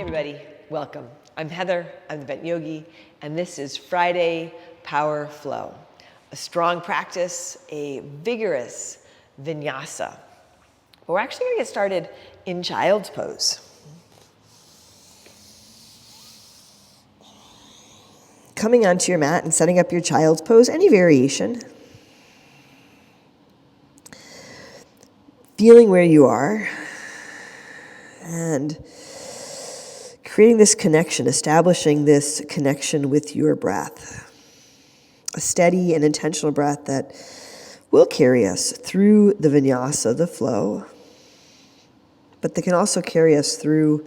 everybody, welcome. I'm Heather, I'm the Bent Yogi, and this is Friday Power Flow, a strong practice, a vigorous Vinyasa. But we're actually gonna get started in child's pose. Coming onto your mat and setting up your child's pose, any variation. Feeling where you are and creating this connection, establishing this connection with your breath. A steady and intentional breath that will carry us through the vinyasa, the flow, but that can also carry us through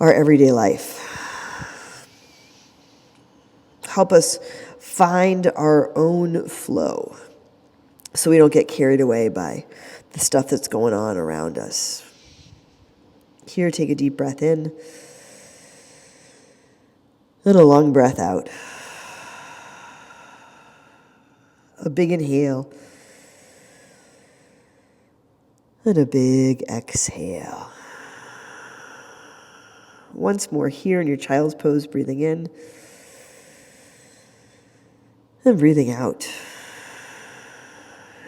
our everyday life. Help us find our own flow so we don't get carried away by the stuff that's going on around us. Here, take a deep breath in and a long breath out. A big inhale and a big exhale. Once more here in your child's pose, breathing in and breathing out.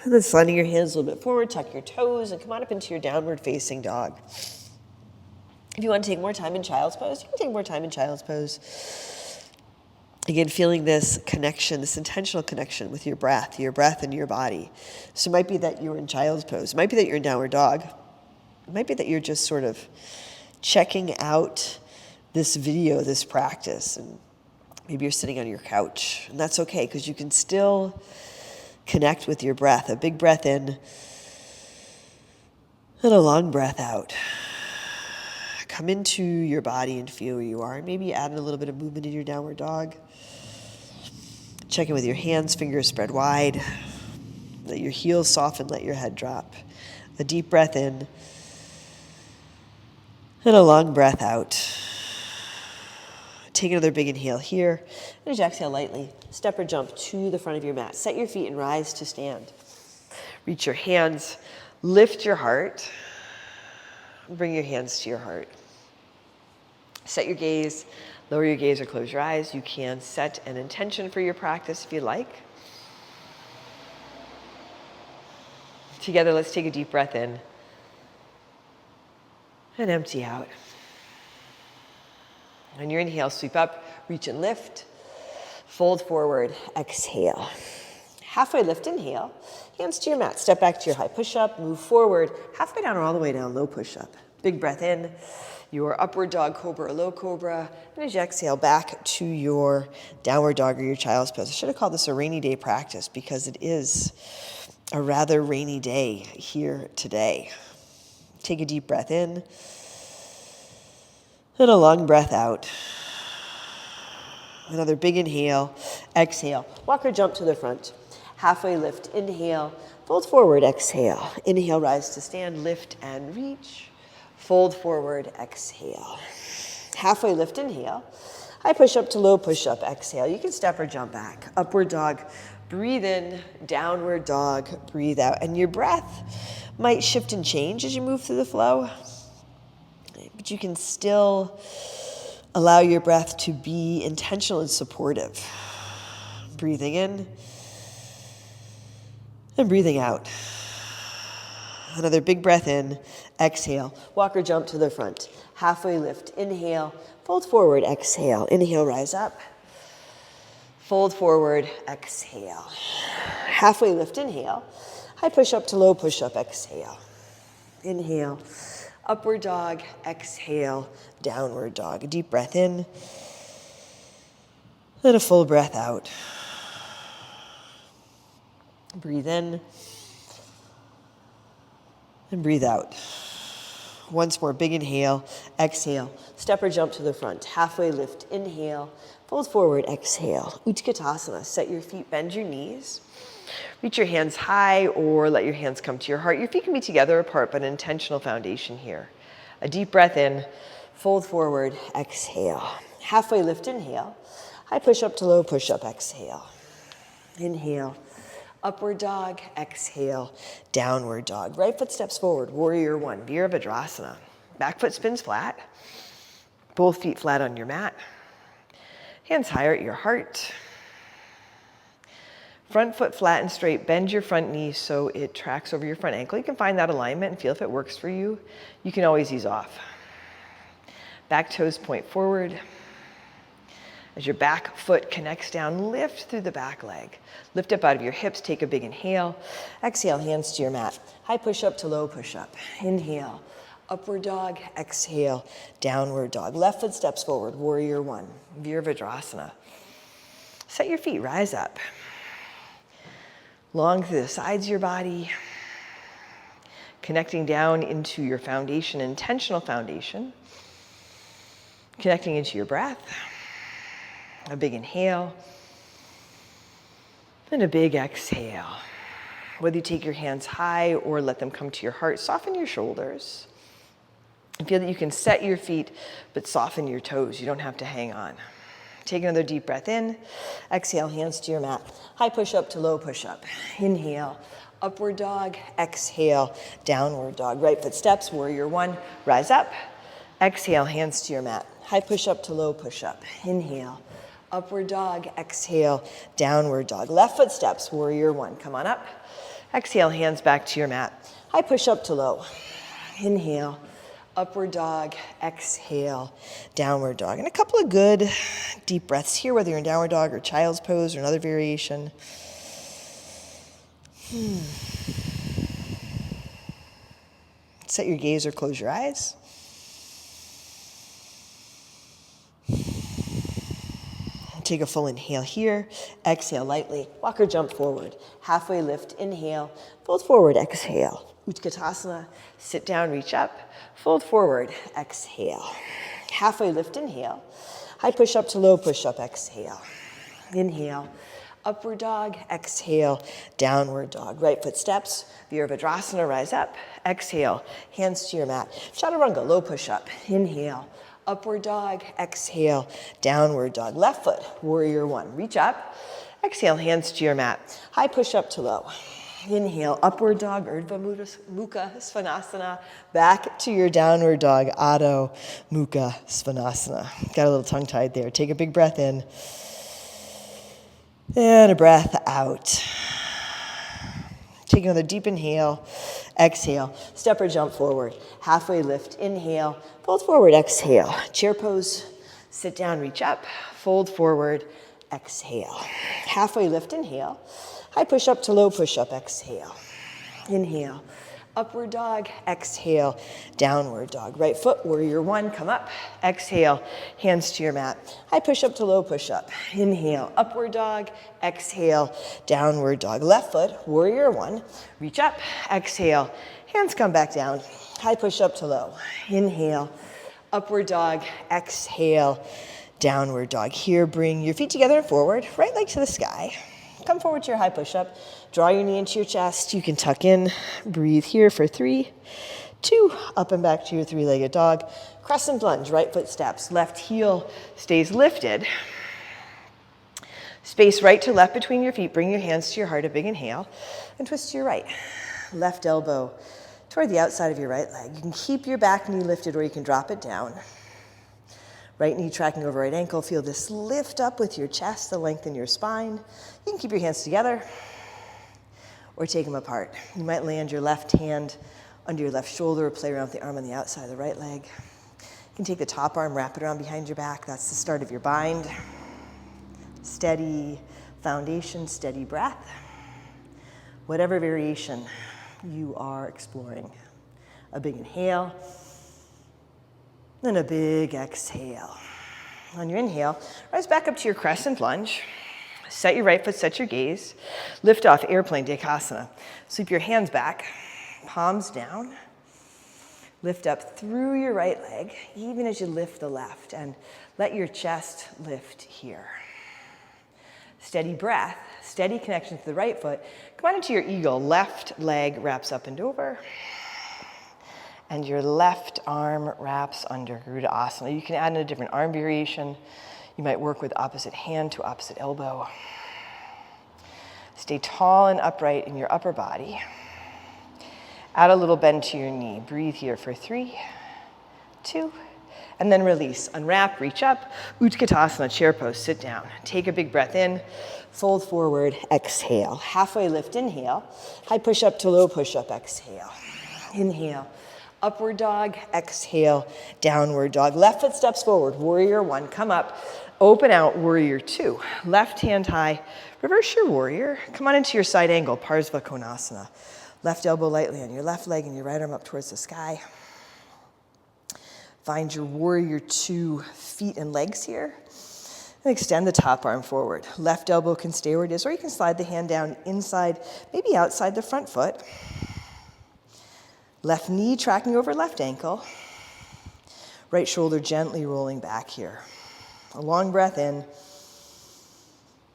And then sliding your hands a little bit forward, tuck your toes, and come on up into your downward facing dog. If you want to take more time in child's pose, you can take more time in child's pose. Again, feeling this connection, this intentional connection with your breath and your body. So it might be that you're in child's pose. It might be that you're in downward dog. It might be that you're just sort of checking out this video, this practice, and maybe you're sitting on your couch. And that's okay, because you can still connect with your breath. A big breath in and a long breath out. Come into your body and feel where you are. Maybe add in a little bit of movement in your downward dog. Check in with your hands, fingers spread wide. Let your heels soften, let your head drop. A deep breath in and a long breath out. Take another big inhale here. And as you exhale lightly, step or jump to the front of your mat. Set your feet and rise to stand. Reach your hands, lift your heart. Bring your hands to your heart. Set your gaze, lower your gaze or close your eyes. You can set an intention for your practice if you like. Together, let's take a deep breath in and empty out. On your inhale, sweep up, reach and lift. Fold forward, exhale. Halfway lift, inhale. Hands to your mat, step back to your high push-up, move forward, halfway down or all the way down, low push-up. Big breath in, your upward dog cobra or low cobra, and as you exhale back to your downward dog or your child's pose. I should have called this a rainy day practice because it is a rather rainy day here today. Take a deep breath in and a long breath out. Another big inhale, exhale. Walk or jump to the front. Halfway lift, inhale, fold forward, exhale. Inhale, rise to stand, lift and reach. Fold forward, exhale. Halfway lift, inhale. High push up to low push up, exhale. You can step or jump back. Upward dog, breathe in, downward dog, breathe out. And your breath might shift and change as you move through the flow, but you can still allow your breath to be intentional and supportive. Breathing in and breathing out. Another big breath in, exhale. Walk or jump to the front. Halfway lift, inhale, fold forward, exhale. Inhale, rise up. Fold forward, exhale. Halfway lift, inhale. High push up to low push up, exhale. Inhale, upward dog, exhale, downward dog. A deep breath in, and a full breath out. Breathe in, and breathe out. Once more, big inhale, exhale. Step or jump to the front. Halfway lift, inhale, fold forward, exhale. Utkatasana, set your feet, bend your knees. Reach your hands high or let your hands come to your heart. Your feet can be together apart, but an intentional foundation here. A deep breath in, fold forward, exhale. Halfway lift, inhale. High push up to low push up, exhale. Inhale. Upward dog, exhale, downward dog. Right foot steps forward, warrior one, Virabhadrasana. Back foot spins flat. Both feet flat on your mat. Hands higher at your heart. Front foot flat and straight. Bend your front knee so it tracks over your front ankle. You can find that alignment and feel if it works for you. You can always ease off. Back toes point forward. As your back foot connects down, lift through the back leg. Lift up out of your hips, take a big inhale. Exhale, hands to your mat. High push-up to low push-up. Inhale, upward dog. Exhale, downward dog. Left foot steps forward, warrior one. Virabhadrasana. Set your feet, rise up. Long through the sides of your body. Connecting down into your foundation, intentional foundation. Connecting into your breath. A big inhale, and a big exhale. Whether you take your hands high or let them come to your heart, soften your shoulders. And feel that you can set your feet, but soften your toes. You don't have to hang on. Take another deep breath in. Exhale, hands to your mat. High push-up to low push-up. Inhale, upward dog. Exhale, downward dog. Right foot steps, warrior one. Rise up. Exhale, hands to your mat. High push-up to low push-up. Inhale. Upward dog, exhale, downward dog. Left foot steps, warrior one. Come on up. Exhale, hands back to your mat. High push up to low. Inhale, upward dog, exhale, downward dog. And a couple of good deep breaths here, whether you're in downward dog or child's pose or another variation. Set your gaze or close your eyes. Take a full inhale here. Exhale lightly. Walk or jump forward. Halfway lift. Inhale. Fold forward. Exhale. Utkatasana. Sit down. Reach up. Fold forward. Exhale. Halfway lift. Inhale. High push up to low push up. Exhale. Inhale. Upward dog. Exhale. Downward dog. Right foot steps. Virabhadrasana. Rise up. Exhale. Hands to your mat. Chaturanga. Low push up. Inhale. Upward dog, exhale, downward dog. Left foot, warrior one. Reach up, exhale, hands to your mat. High push up to low. Inhale, upward dog, Urdhva Mukha Svanasana. Back to your downward dog, Adho Mukha Svanasana. Got a little tongue tied there. Take a big breath in. And a breath out. Take another deep inhale. Exhale, step or jump forward. Halfway lift, inhale, fold forward, exhale. Chair pose, sit down, reach up, fold forward, exhale. Halfway lift, inhale. High push up to low push up, exhale. Inhale, upward dog, exhale, downward dog. Right foot, warrior one, come up, exhale, hands to your mat. High push up to low push up. Inhale, upward dog, exhale, downward dog. Left foot, warrior one, reach up, exhale, hands come back down. High push up to low. Inhale, upward dog, exhale, downward dog. Here, bring your feet together and forward, right leg to the sky. Come forward to your high push-up. Draw your knee into your chest. You can tuck in. Breathe here for 3, 2. Up and back to your three-legged dog. Crescent lunge, right foot steps. Left heel stays lifted. Space right to left between your feet. Bring your hands to your heart, a big inhale. And twist to your right. Left elbow toward the outside of your right leg. You can keep your back knee lifted or you can drop it down. Right knee tracking over right ankle. Feel this lift up with your chest, the length in your spine. You can keep your hands together or take them apart. You might land your left hand under your left shoulder or play around with the arm on the outside of the right leg. You can take the top arm, wrap it around behind your back. That's the start of your bind. Steady foundation, steady breath. Whatever variation you are exploring. A big inhale. Then a big exhale. On your inhale, rise back up to your crescent lunge. Set your right foot, set your gaze. Lift off, airplane, Dekasana. Sweep your hands back, palms down. Lift up through your right leg, even as you lift the left, and let your chest lift here. Steady breath, steady connection to the right foot. Come on into your eagle. Left leg wraps up and over. And your left arm wraps under Garuda Asana. You can add in a different arm variation. You might work with opposite hand to opposite elbow. Stay tall and upright in your upper body. Add a little bend to your knee. Breathe here for 3, 2, and then release. Unwrap, reach up, Utkatasana, chair pose, sit down. Take a big breath in, fold forward, exhale. Halfway lift, inhale. High push-up to low push-up, exhale. Inhale, upward dog, exhale, downward dog. Left foot steps forward, warrior 1, come up, open out, warrior 2. Left hand high, reverse your warrior. Come on into your side angle, Parsva Konasana. Left elbow lightly on your left leg and your right arm up towards the sky. Find your warrior 2 feet and legs here. And extend the top arm forward. Left elbow can stay where it is, or you can slide the hand down inside, maybe outside the front foot. Left knee tracking over left ankle. Right shoulder gently rolling back here. A long breath in,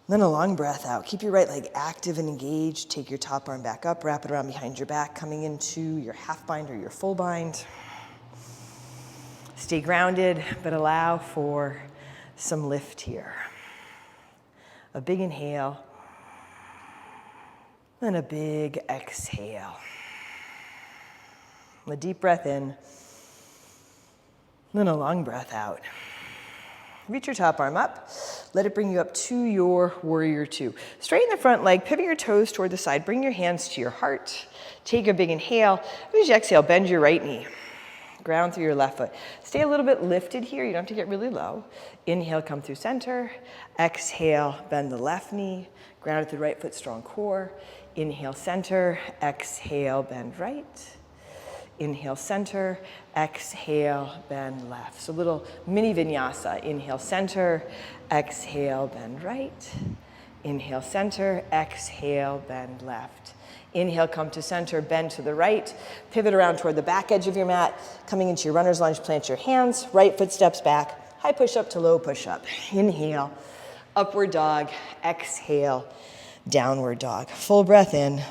then a long breath out. Keep your right leg active and engaged. Take your top arm back up, wrap it around behind your back, coming into your half bind or your full bind. Stay grounded, but allow for some lift here. A big inhale, and a big exhale. A deep breath in, then a long breath out. Reach your top arm up. Let it bring you up to your warrior 2. Straighten the front leg, pivot your toes toward the side. Bring your hands to your heart. Take a big inhale. As you exhale, bend your right knee. Ground through your left foot. Stay a little bit lifted here. You don't have to get really low. Inhale, come through center. Exhale, bend the left knee. Ground through the right foot, strong core. Inhale, center. Exhale, bend right. Inhale, center. Exhale, bend left. So little mini vinyasa. Inhale, center. Exhale, bend right. Inhale, center. Exhale, bend left. Inhale, come to center, bend to the right. Pivot around toward the back edge of your mat. Coming into your runner's lunge, plant your hands. Right foot steps back. High push-up to low push-up. Inhale, upward dog. Exhale, downward dog. Full breath in.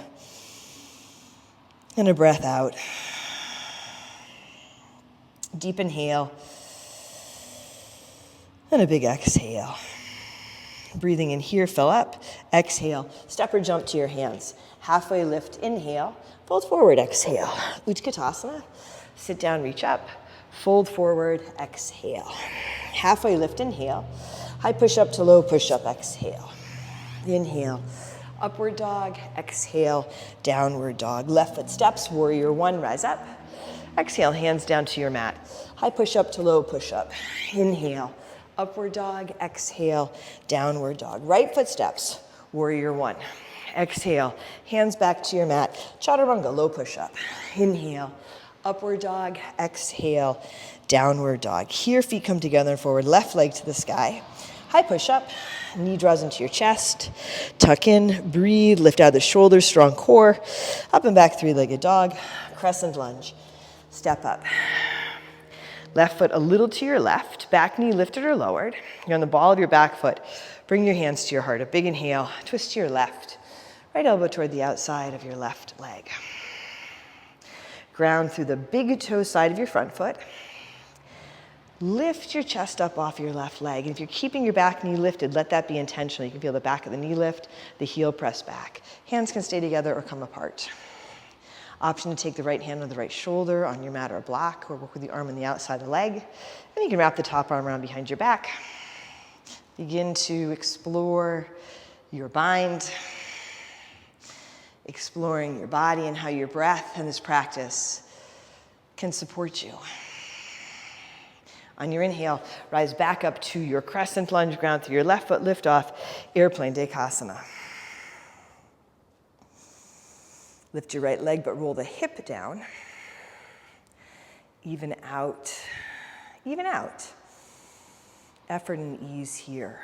And a breath out. Deep inhale. And a big exhale. Breathing in here, fill up. Exhale, step or jump to your hands. Halfway lift, inhale. Fold forward, exhale. Utkatasana. Sit down, reach up. Fold forward, exhale. Halfway lift, inhale. High push-up to low push-up, exhale. Inhale, upward dog. Exhale, downward dog. Left foot steps, warrior 1, rise up. Exhale, hands down to your mat. High push-up to low push-up. Inhale, upward dog. Exhale, downward dog. Right foot steps, warrior 1. Exhale, hands back to your mat. Chaturanga, low push-up. Inhale, upward dog. Exhale, downward dog. Here, feet come together and forward. Left leg to the sky. High push-up. Knee draws into your chest. Tuck in, breathe, lift out the shoulders, strong core. Up and back, three-legged dog. Crescent lunge. Step up. Left foot a little to your left. Back knee lifted or lowered. You're on the ball of your back foot. Bring your hands to your heart. A big inhale. Twist to your left. Right elbow toward the outside of your left leg. Ground through the big toe side of your front foot. Lift your chest up off your left leg. And if you're keeping your back knee lifted, let that be intentional. You can feel the back of the knee lift, the heel press back. Hands can stay together or come apart. Option to take the right hand on the right shoulder on your mat or block, or work with the arm on the outside of the leg. And you can wrap the top arm around behind your back. Begin to explore your bind, exploring your body and how your breath and this practice can support you. On your inhale, rise back up to your crescent lunge, ground through your left foot, lift off, airplane Dekasana. Lift your right leg, but roll the hip down. Even out, even out. Effort and ease here.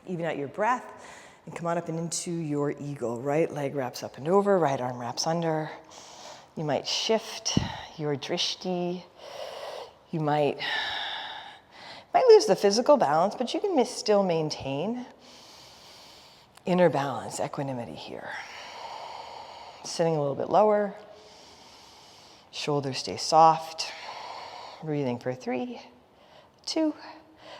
Even out your breath, and come on up and into your eagle. Right leg wraps up and over, right arm wraps under. You might shift your drishti. You might lose the physical balance, but you can still maintain inner balance, equanimity here. Sitting a little bit lower. Shoulders stay soft. Breathing for 3, 2,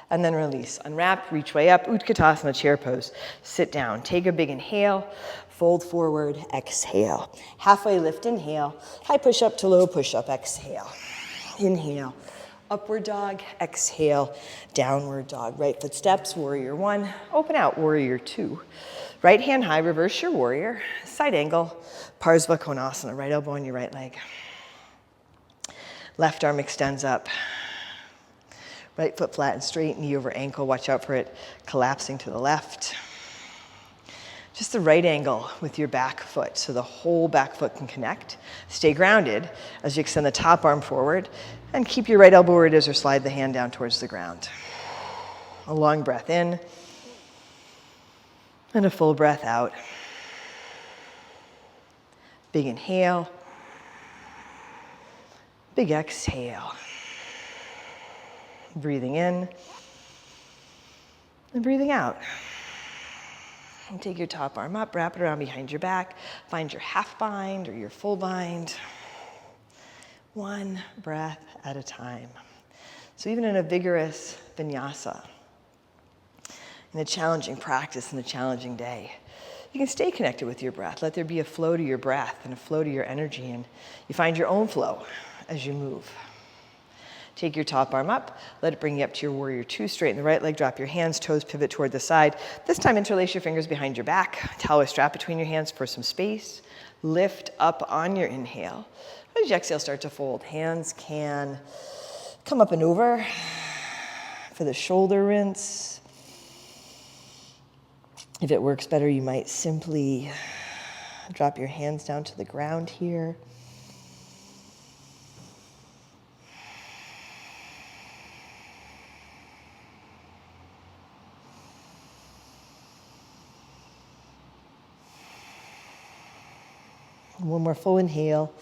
and then release. Unwrap, reach way up, Utkatasana, chair pose. Sit down, take a big inhale, fold forward, exhale. Halfway lift, inhale. High push-up to low push-up, exhale. Inhale, upward dog. Exhale, downward dog. Right foot steps, warrior one. Open out, warrior two. Right hand high, reverse your warrior. Side angle, Parsva Konasana. Right elbow on your right leg. Left arm extends up. Right foot flat and straight, knee over ankle. Watch out for it collapsing to the left. Just the right angle with your back foot so the whole back foot can connect. Stay grounded as you extend the top arm forward and keep your right elbow where it is or slide the hand down towards the ground. A long breath in and a full breath out. Big inhale, big exhale. Breathing in and breathing out. And take your top arm up, wrap it around behind your back. Find your half bind or your full bind. One breath at a time. So even in a vigorous vinyasa, in a challenging practice, in a challenging day, you can stay connected with your breath. Let there be a flow to your breath and a flow to your energy, and you find your own flow as you move. Take your top arm up, let it bring you up to your warrior two, straighten the right leg, drop your hands, toes pivot toward the side. This time interlace your fingers behind your back, towel or strap between your hands for some space. Lift up on your inhale. As you exhale, start to fold. Hands can come up and over for the shoulder rinse. If it works better, you might simply drop your hands down to the ground here. One more full inhale.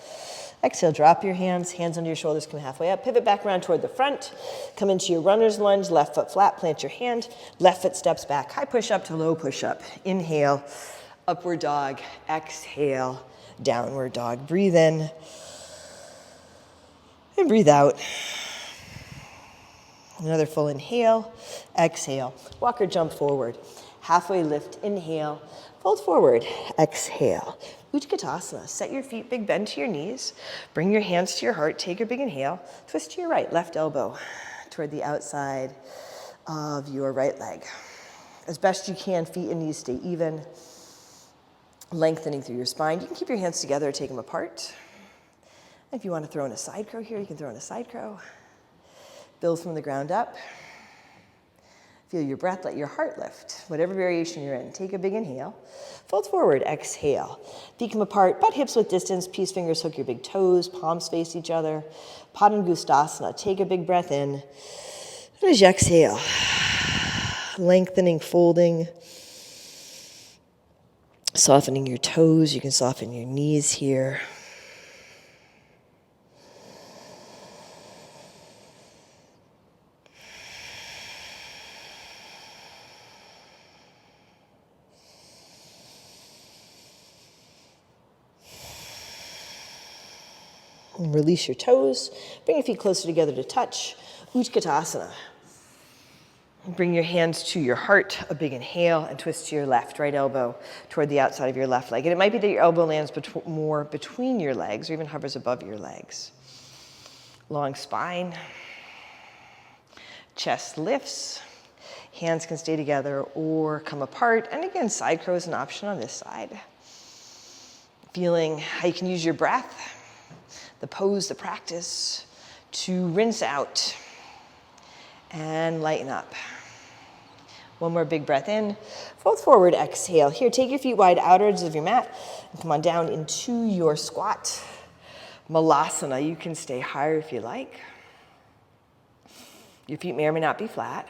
Exhale, drop your hands under your shoulders, come halfway up. Pivot back around toward the front. Come into your runner's lunge, left foot flat, plant your hand. Left foot steps back, high push up to low push up. Inhale, upward dog. Exhale, downward dog. Breathe in and breathe out. Another full inhale, exhale. Walk or jump forward. Halfway lift, inhale. Fold forward, exhale. Utkatasana, set your feet, big bend to your knees. Bring your hands to your heart, take a big inhale. Twist to your right, left elbow toward the outside of your right leg. As best you can, feet and knees stay even. Lengthening through your spine. You can keep your hands together or take them apart. If you want to throw in a side crow here, you can throw in a side crow. Build from the ground up. Feel your breath, let your heart lift, whatever variation you're in. Take a big inhale. Fold forward, exhale. Feet come apart, butt hips with distance, peace fingers hook your big toes, palms face each other. Padangustasana, take a big breath in. And as you exhale, lengthening, folding, softening your toes. You can soften your knees here. And release your toes. Bring your feet closer together to touch. Utkatasana. Bring your hands to your heart, a big inhale, and twist to your left, right elbow toward the outside of your left leg. And it might be that your elbow lands more between your legs or even hovers above your legs. Long spine. Chest lifts. Hands can stay together or come apart. And again, side crow is an option on this side. Feeling how you can use your breath, the pose, the practice, to rinse out and lighten up. One more big breath in. Fold forward, exhale. Here, take your feet wide, outer edges of your mat, and come on down into your squat. Malasana, you can stay higher if you like. Your feet may or may not be flat.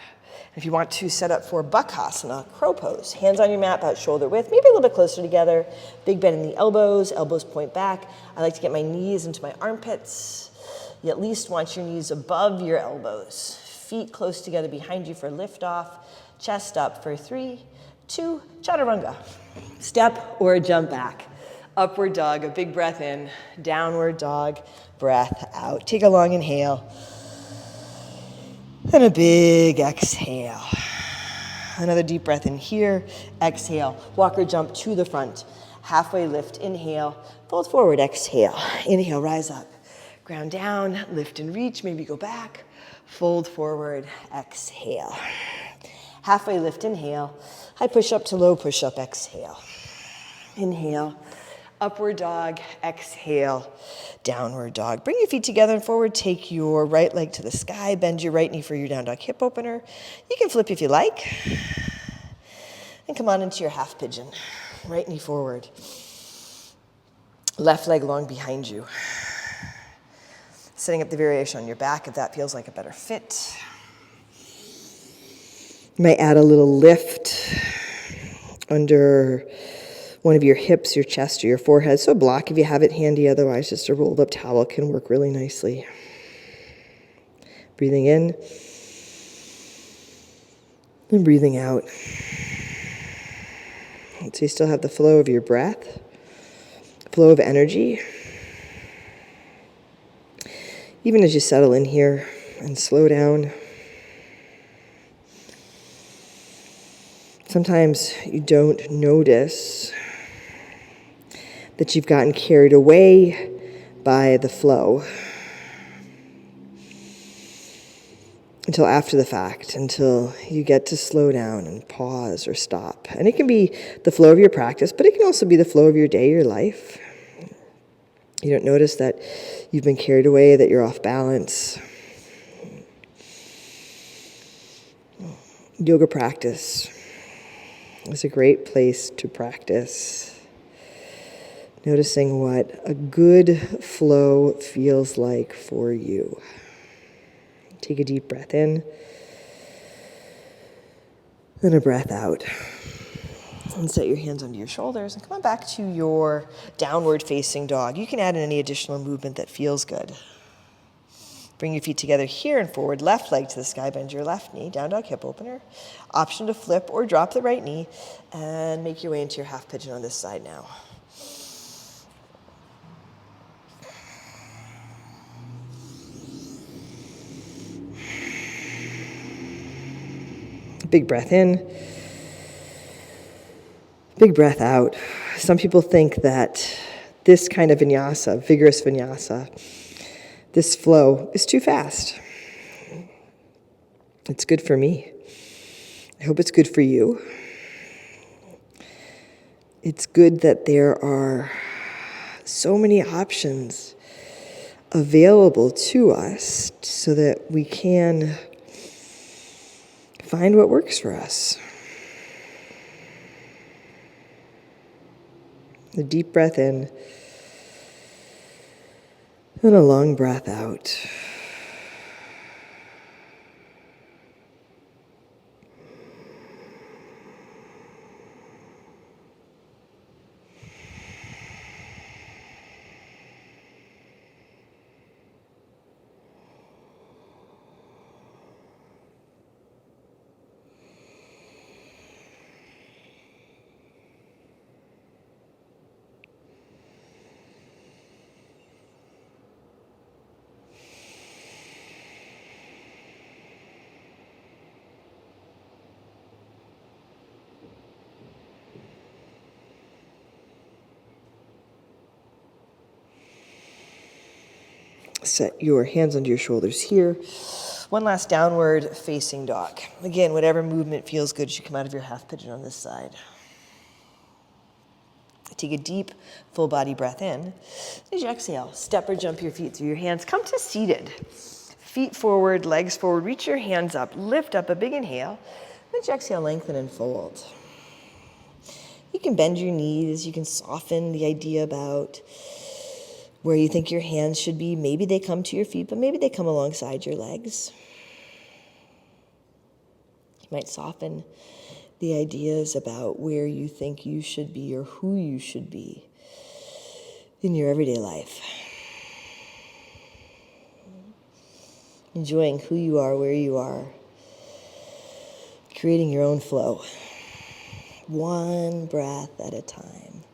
If you want to set up for Bakasana, crow pose, hands on your mat, about shoulder width, maybe a little bit closer together. Big bend in the elbows, elbows point back. I like to get my knees into my armpits. You at least want your knees above your elbows. Feet close together behind you for lift off. Chest up for 3, 2, chaturanga. Step or jump back. Upward dog, a big breath in. Downward dog, breath out. Take a long inhale. And a big exhale. Another deep breath in here. Exhale. Walk or jump to the front. Halfway lift. Inhale. Fold forward. Exhale. Inhale. Rise up. Ground down, lift and reach, maybe go back. Fold forward, exhale. Halfway lift, inhale. High push up to low push up, exhale. Inhale, upward dog, exhale, downward dog. Bring your feet together and forward. Take your right leg to the sky. Bend your right knee for your down dog hip opener. You can flip if you like. And come on into your half pigeon. Right knee forward. Left leg long behind you. Setting up the variation on your back if that feels like a better fit. You might add a little lift under one of your hips, your chest, or your forehead. So block if you have it handy. Otherwise, just a rolled up towel can work really nicely. Breathing in and breathing out. So you still have the flow of your breath, flow of energy. Even as you settle in here and slow down. Sometimes you don't notice that you've gotten carried away by the flow until after the fact, until you get to slow down and pause or stop. And it can be the flow of your practice, but it can also be the flow of your day, your life. You don't notice that you've been carried away, that you're off balance. Yoga practice is a great place to practice. Noticing what a good flow feels like for you. Take a deep breath in, then a breath out. And set your hands under your shoulders and come on back to your downward facing dog. You can add in any additional movement that feels good. Bring your feet together here and forward. Left leg to the sky, bend your left knee, down dog hip opener. Option to flip or drop the right knee and make your way into your half pigeon on this side now. Big breath in. Big breath out. Some people think that this kind of vinyasa, vigorous vinyasa, this flow is too fast. It's good for me. I hope it's good for you. It's good that there are so many options available to us so that we can find what works for us. A deep breath in and a long breath out. Set your hands under your shoulders here. One last downward facing dog. Again, whatever movement feels good as you come out of your half pigeon on this side. Take a deep, full body breath in. As you exhale, step or jump your feet through your hands. Come to seated. Feet forward, legs forward. Reach your hands up. Lift up a big inhale. As you exhale, lengthen and fold. You can bend your knees. You can soften the idea about where you think your hands should be. Maybe they come to your feet, but maybe they come alongside your legs. You might soften the ideas about where you think you should be or who you should be in your everyday life. Enjoying who you are, where you are. Creating your own flow. One breath at a time.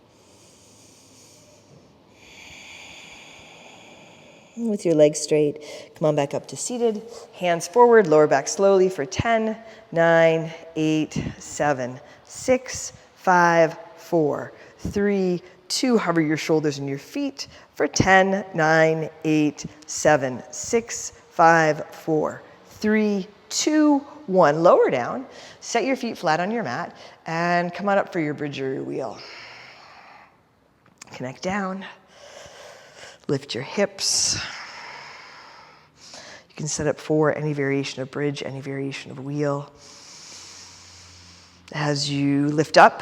With your legs straight, come on back up to seated. Hands forward, lower back slowly for 10, 9, 8, 7, 6, 5, 4, 3, 2, hover your shoulders and your feet for 10, 9, 8, 7, 6, 5, 4, 3, 2, 1. Lower down, set your feet flat on your mat, and come on up for your bridge or your wheel. Connect down, lift your hips. You can set up for any variation of bridge, any variation of wheel. As you lift up,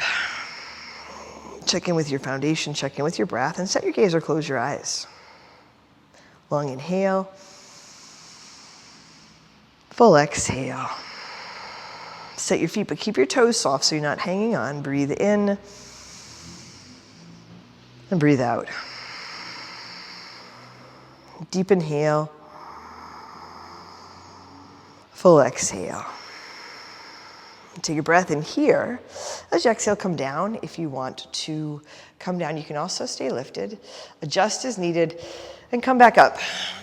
check in with your foundation, check in with your breath, and set your gaze or close your eyes. Long inhale, full exhale. Set your feet, but keep your toes soft so you're not hanging on. Breathe in and breathe out. Deep inhale, full exhale. Take a breath in here. As you exhale, come down. If you want to come down, you can also stay lifted. Adjust as needed and come back up.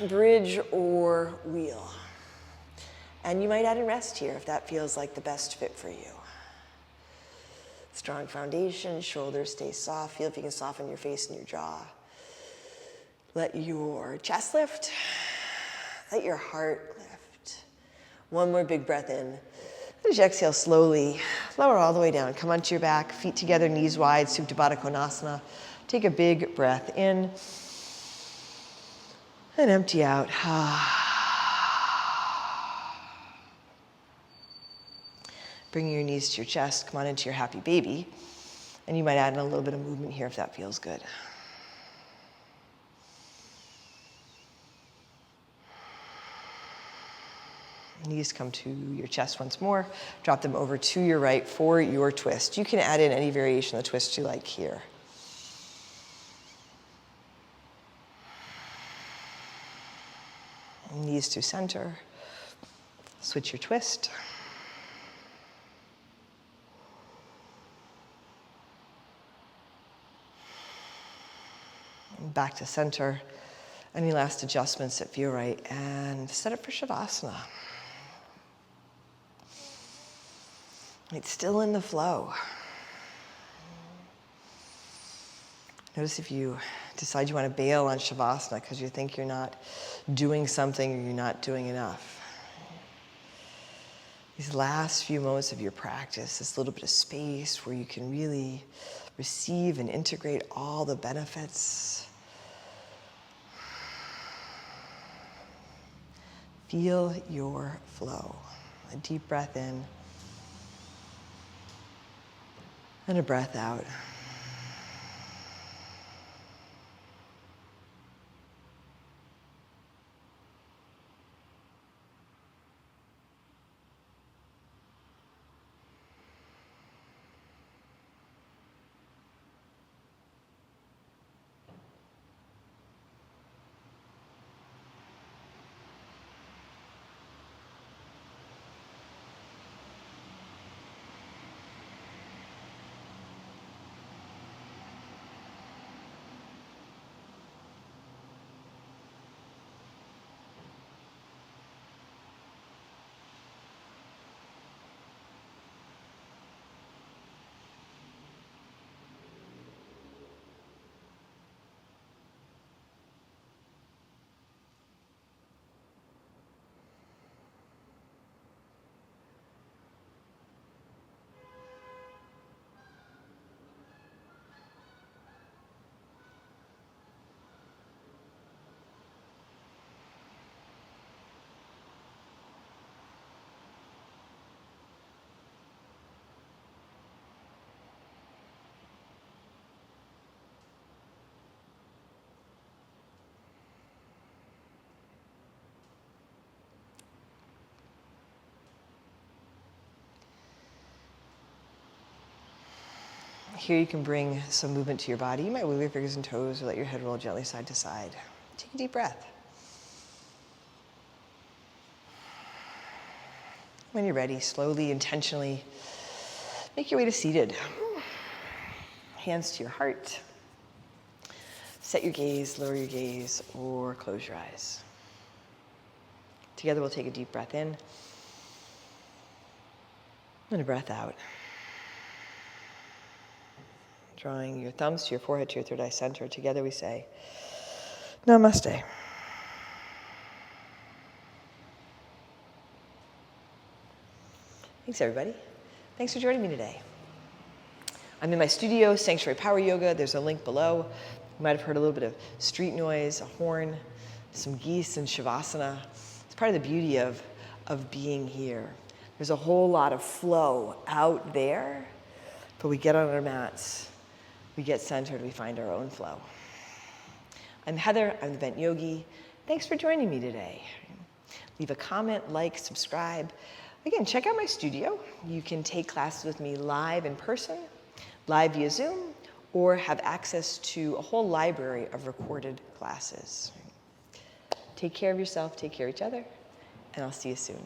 Bridge or wheel. And you might add a rest here if that feels like the best fit for you. Strong foundation, shoulders stay soft. Feel if you can soften your face and your jaw. Let your chest lift. Let your heart lift. One more big breath in. As you exhale slowly, lower all the way down. Come onto your back, feet together, knees wide, Supta Baddha Konasana. Take a big breath in and empty out. Bring your knees to your chest. Come on into your happy baby. And you might add in a little bit of movement here if that feels good. Knees come to your chest once more. Drop them over to your right for your twist. You can add in any variation of the twist you like here. Knees to center. Switch your twist. Back to center. Any last adjustments that feel right. And set up for Shavasana. It's still in the flow. Notice if you decide you want to bail on Shavasana because you think you're not doing something or you're not doing enough. These last few moments of your practice, this little bit of space where you can really receive and integrate all the benefits. Feel your flow. A deep breath in. And a breath out. Here you can bring some movement to your body. You might wiggle your fingers and toes or let your head roll gently side to side. Take a deep breath. When you're ready, slowly, intentionally, make your way to seated. Hands to your heart. Set your gaze, lower your gaze, or close your eyes. Together we'll take a deep breath in and a breath out. Drawing your thumbs to your forehead, to your third eye center. Together we say, Namaste. Thanks, everybody. Thanks for joining me today. I'm in my studio, Sanctuary Power Yoga. There's a link below. You might have heard a little bit of street noise, a horn, some geese and Shavasana. It's part of the beauty of being here. There's a whole lot of flow out there, but we get on our mats, we get centered, we find our own flow. I'm Heather, I'm the Vent Yogi. Thanks for joining me today. Leave a comment, like, subscribe. Again, check out my studio. You can take classes with me live in person, live via Zoom, or have access to a whole library of recorded classes. Take care of yourself, take care of each other, and I'll see you soon.